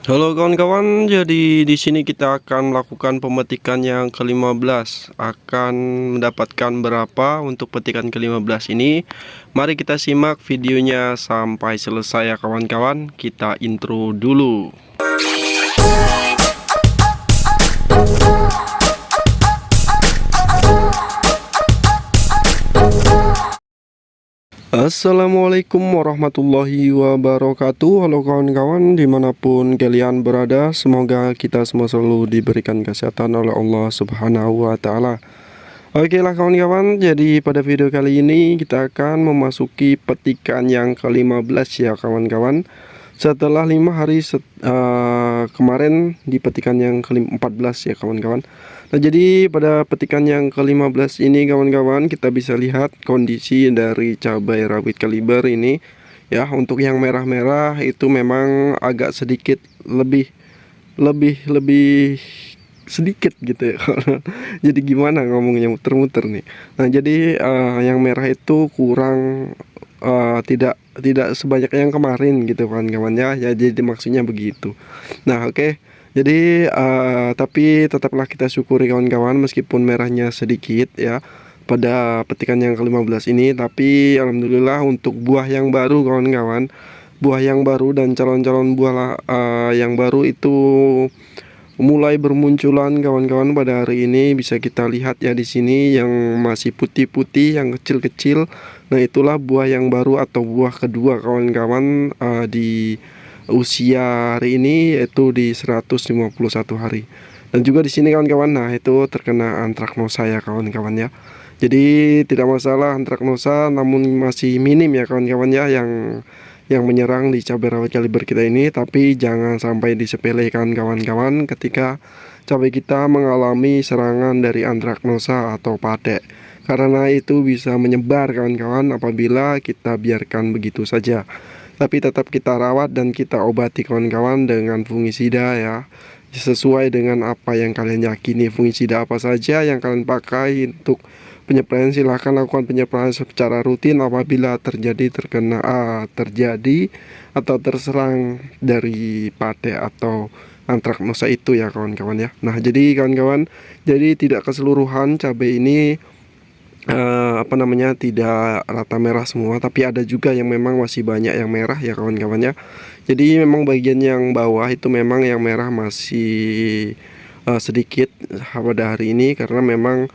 Halo kawan-kawan, jadi di sini kita akan melakukan pemetikan yang ke-15. Akan mendapatkan berapa untuk petikan ke-15 ini? Mari kita simak videonya sampai selesai ya kawan-kawan. Kita intro dulu. Assalamualaikum warahmatullahi wabarakatuh. Halo kawan-kawan dimanapun kalian berada, semoga kita semua selalu diberikan kesehatan oleh Allah subhanahu wa ta'ala. Oke lah kawan-kawan, jadi pada video kali ini kita akan memasuki petikan yang ke-15 ya kawan-kawan. Setelah 5 hari kemarin di petikan yang ke-14 ya kawan-kawan. Nah jadi pada petikan yang ke-15 ini kawan-kawan, kita bisa lihat kondisi dari cabai rawit kaliber ini ya. Untuk yang merah-merah itu memang agak sedikit lebih sedikit gitu ya. Jadi gimana ngomongnya, muter-muter nih. Nah jadi yang merah itu kurang, tidak sebanyak yang kemarin gitu kan kawannya ya, jadi maksudnya begitu. Nah oke. Jadi tapi tetaplah kita syukuri kawan-kawan, meskipun merahnya sedikit ya pada petikan yang ke-15 ini, tapi alhamdulillah untuk buah yang baru kawan-kawan, buah yang baru dan calon-calon buah yang baru itu mulai bermunculan kawan-kawan pada hari ini. Bisa kita lihat ya di sini yang masih putih-putih, yang kecil-kecil. Nah, itulah buah yang baru atau buah kedua kawan-kawan di usia hari ini, yaitu di 151 hari. Dan juga di sini kawan-kawan, nah itu terkena antraknosa ya kawan-kawan ya. Jadi tidak masalah antraknosa, namun masih minim ya kawan-kawan ya yang menyerang di cabai rawit kaliber kita ini. Tapi jangan sampai disepelekan kawan-kawan ketika cabai kita mengalami serangan dari antraknosa atau padek, karena itu bisa menyebar kawan-kawan apabila kita biarkan begitu saja. Tapi tetap kita rawat dan kita obati kawan-kawan dengan fungisida ya, sesuai dengan apa yang kalian yakini. Fungisida apa saja yang kalian pakai untuk penyemprotan, silahkan lakukan penyemprotan secara rutin apabila terjadi atau terserang dari padek atau antraknosa itu ya kawan-kawan ya. Nah jadi kawan-kawan, jadi tidak keseluruhan cabai ini tidak rata merah semua, tapi ada juga yang memang masih banyak yang merah ya kawan-kawan ya. Jadi memang bagian yang bawah itu memang yang merah masih sedikit pada hari ini, karena memang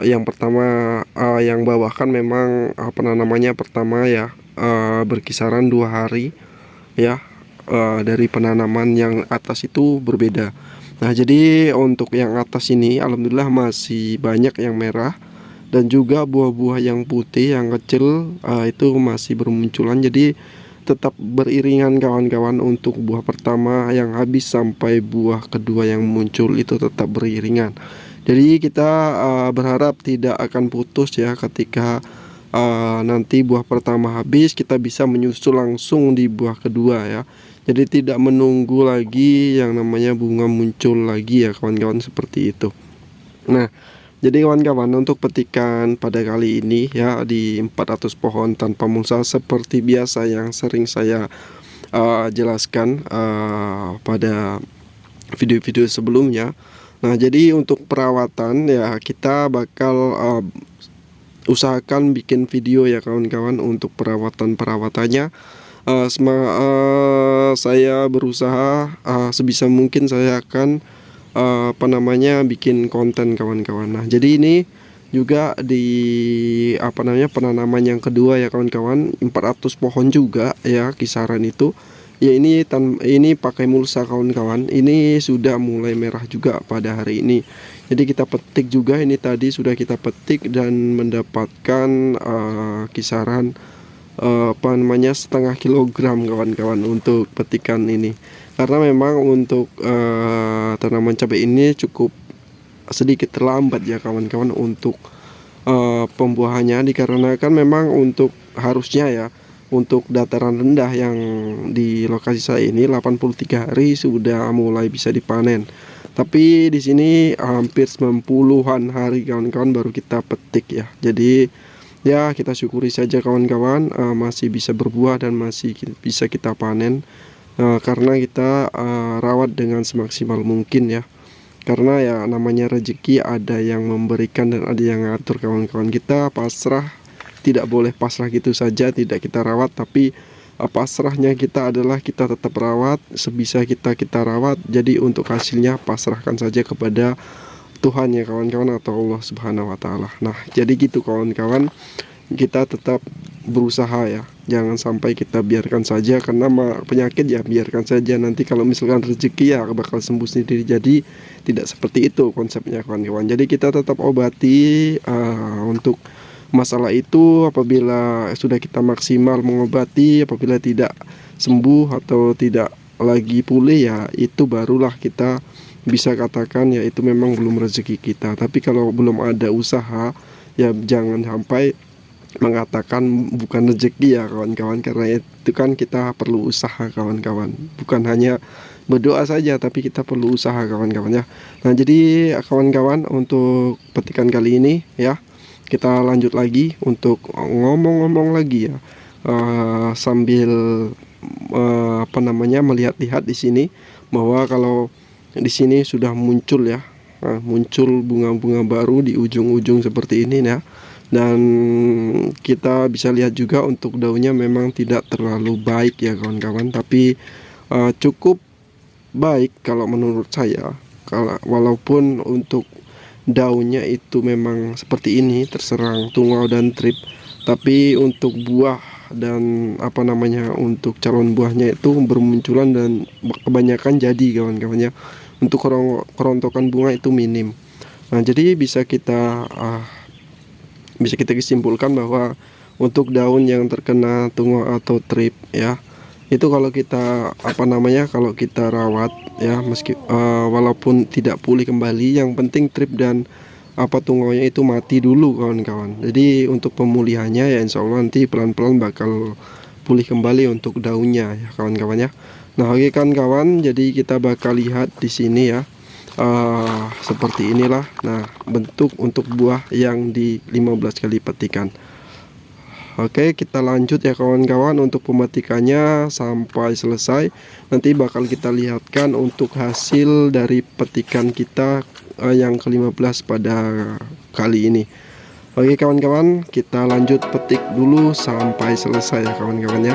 yang pertama yang bawah kan memang pertama ya berkisaran 2 hari ya dari penanaman. Yang atas itu berbeda. Nah jadi untuk yang atas ini alhamdulillah masih banyak yang merah, dan juga buah-buah yang putih yang kecil itu masih bermunculan. Jadi tetap beriringan kawan-kawan, untuk buah pertama yang habis sampai buah kedua yang muncul itu tetap beriringan. Jadi kita berharap tidak akan putus ya, ketika nanti buah pertama habis kita bisa menyusul langsung di buah kedua ya. Jadi tidak menunggu lagi yang namanya bunga muncul lagi ya kawan-kawan, seperti itu. Nah jadi kawan-kawan, untuk petikan pada kali ini ya di 400 pohon tanpa mulsa seperti biasa yang sering saya jelaskan pada video-video sebelumnya. Nah jadi untuk perawatan ya kita bakal usahakan bikin video ya kawan-kawan untuk perawatannya. Saya berusaha sebisa mungkin saya akan bikin konten kawan-kawan. Nah jadi ini juga di penanaman yang kedua ya kawan-kawan, 400 pohon juga ya kisaran itu ya. Ini pakai mulsa kawan-kawan, ini sudah mulai merah juga pada hari ini. Jadi kita petik juga, ini tadi sudah kita petik dan mendapatkan kisaran setengah kilogram kawan-kawan untuk petikan ini. Karena memang untuk tanaman cabai ini cukup sedikit terlambat ya kawan-kawan untuk pembuahannya, dikarenakan memang untuk harusnya ya untuk dataran rendah yang di lokasi saya ini 83 hari sudah mulai bisa dipanen. Tapi di sini hampir 90-an hari kawan-kawan baru kita petik ya. Jadi ya kita syukuri saja kawan-kawan, masih bisa berbuah dan masih bisa kita panen. karena kita rawat dengan semaksimal mungkin ya. Karena ya namanya rezeki, ada yang memberikan dan ada yang ngatur kawan-kawan. Kita pasrah, tidak boleh pasrah gitu saja tidak kita rawat, tapi pasrahnya kita adalah kita tetap rawat, sebisa kita rawat. Jadi untuk hasilnya pasrahkan saja kepada Tuhan ya kawan-kawan, atau Allah Subhanahu wa taala. Nah, jadi gitu kawan-kawan, kita tetap berusaha ya. Jangan sampai kita biarkan saja, karena penyakit ya biarkan saja, nanti kalau misalkan rezeki ya bakal sembuh sendiri. Jadi tidak seperti itu konsepnya kawan-kawan. Jadi kita tetap obati untuk masalah itu. Apabila sudah kita maksimal mengobati, apabila tidak sembuh atau tidak lagi pulih ya, itu barulah kita bisa katakan ya itu memang belum rezeki kita. Tapi kalau belum ada usaha ya jangan sampai mengatakan bukan rezeki ya kawan-kawan, karena itu kan kita perlu usaha kawan-kawan, bukan hanya berdoa saja tapi kita perlu usaha kawan-kawan ya. Nah, jadi kawan-kawan, untuk petikan kali ini ya kita lanjut lagi untuk ngomong-ngomong lagi ya, sambil melihat-lihat di sini bahwa kalau di sini sudah muncul ya, muncul bunga-bunga baru di ujung-ujung seperti ini ya. Dan kita bisa lihat juga untuk daunnya memang tidak terlalu baik ya kawan-kawan, tapi cukup baik kalau menurut saya. Walaupun untuk daunnya itu memang seperti ini terserang tungau dan trip, tapi untuk buah dan untuk calon buahnya itu bermunculan dan kebanyakan jadi kawan-kawannya. Untuk kerontokan bunga itu minim. Nah, jadi bisa kita kesimpulkan bahwa untuk daun yang terkena tungau atau trip ya, itu kalau kita kalau kita rawat ya, walaupun tidak pulih kembali, yang penting trip dan tungaunya itu mati dulu kawan-kawan. Jadi untuk pemulihannya ya insya Allah nanti pelan-pelan bakal pulih kembali untuk daunnya ya kawan-kawan ya. Nah, oke kawan-kawan, jadi kita bakal lihat di sini ya, seperti inilah nah bentuk untuk buah yang di 15 kali petikan. Oke, kita lanjut ya kawan-kawan untuk pemetikannya sampai selesai. Nanti bakal kita lihatkan untuk hasil dari petikan kita yang ke-15 pada kali ini. Oke kawan-kawan, kita lanjut petik dulu sampai selesai ya kawan-kawan ya.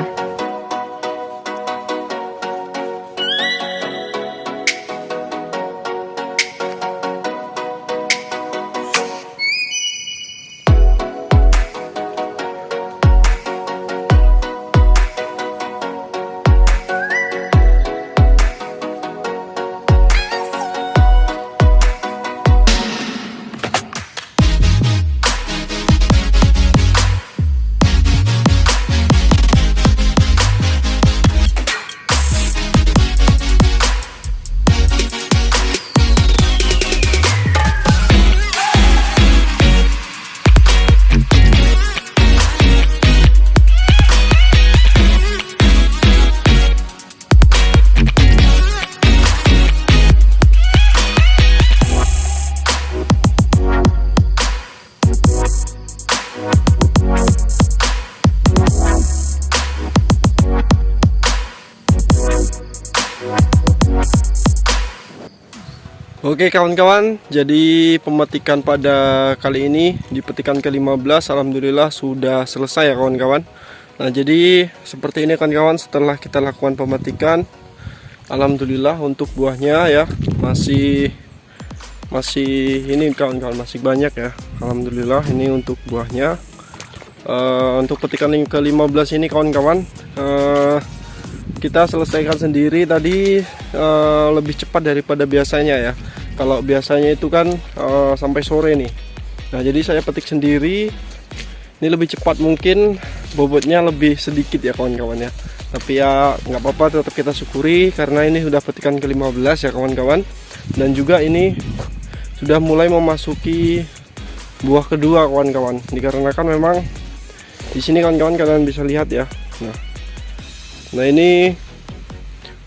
Oke kawan-kawan, jadi pemetikan pada kali ini di petikan ke-15 alhamdulillah sudah selesai ya kawan-kawan. Nah, jadi seperti ini kawan-kawan, setelah kita lakukan pemetikan alhamdulillah untuk buahnya ya masih ini kawan-kawan, masih banyak ya. Alhamdulillah ini untuk buahnya. Untuk petikan yang ke-15 ini kawan-kawan, kita selesaikan sendiri tadi lebih cepat daripada biasanya ya. Kalau biasanya itu kan sampai sore nih. Nah, jadi saya petik sendiri. Ini lebih cepat, mungkin bobotnya lebih sedikit ya kawan-kawan ya. Tapi ya nggak apa-apa, tetap kita syukuri karena ini sudah petikan ke-15 ya kawan-kawan. Dan juga ini sudah mulai memasuki buah kedua kawan-kawan. Dikarenakan memang di sini kawan-kawan kalian bisa lihat ya. Nah ini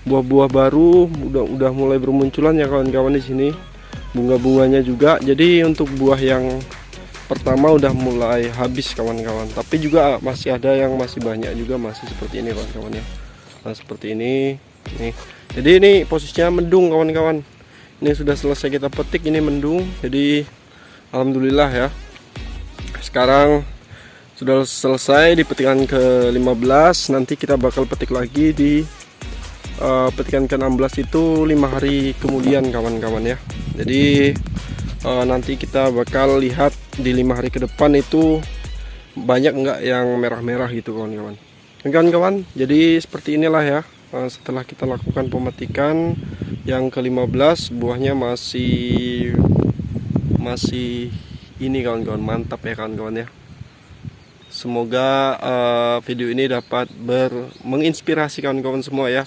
buah-buah baru udah mulai bermunculan ya kawan-kawan di sini. Bunga-bunganya juga. Jadi untuk buah yang pertama udah mulai habis kawan-kawan. Tapi juga masih ada yang masih banyak juga, masih seperti ini kawan-kawan ya. Nah seperti ini. nih. Jadi ini posisinya mendung kawan-kawan. Ini sudah selesai kita petik, ini mendung. Jadi alhamdulillah ya. Sekarang sudah selesai di petikan ke-15. Nanti kita bakal petik lagi di petikan ke-16 itu 5 hari kemudian kawan-kawan ya. Jadi nanti kita bakal lihat di 5 hari ke depan itu banyak enggak yang merah-merah gitu kawan-kawan. Kawan-kawan, jadi seperti inilah ya. Setelah kita lakukan pemetikan yang ke-15, buahnya masih ini kawan-kawan, mantap ya kawan-kawan ya. Semoga video ini dapat menginspirasi kawan-kawan semua ya,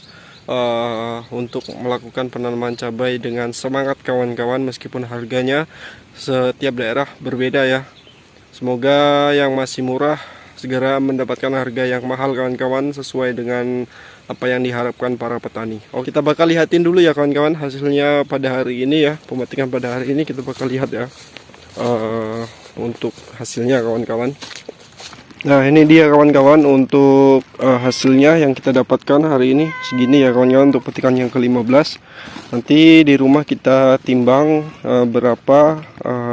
untuk melakukan penanaman cabai dengan semangat kawan-kawan, meskipun harganya setiap daerah berbeda ya. Semoga yang masih murah segera mendapatkan harga yang mahal kawan-kawan, sesuai dengan apa yang diharapkan para petani. Kita bakal lihatin dulu ya kawan-kawan hasilnya pada hari ini ya. Pemetikan pada hari ini kita bakal lihat ya, untuk hasilnya kawan-kawan. Nah ini dia kawan-kawan untuk hasilnya yang kita dapatkan hari ini. Segini ya kawan-kawan untuk petikan yang ke-15. Nanti di rumah kita timbang berapa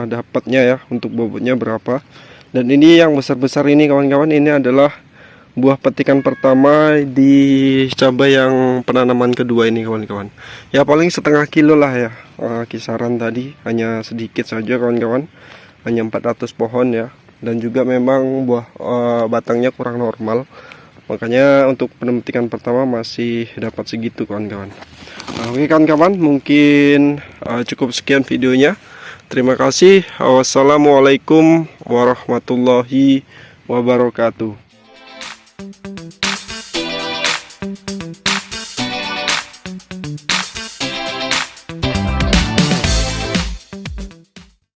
dapatnya ya, untuk bobotnya berapa. Dan ini yang besar-besar ini kawan-kawan, ini adalah buah petikan pertama di cabai yang penanaman kedua ini kawan-kawan. Ya paling setengah kilo lah ya, kisaran tadi, hanya sedikit saja kawan-kawan, hanya 400 pohon ya. Dan juga memang buah batangnya kurang normal, makanya untuk pemetikan pertama masih dapat segitu kawan-kawan. Oke kawan-kawan, mungkin cukup sekian videonya. Terima kasih. Wassalamualaikum warahmatullahi wabarakatuh.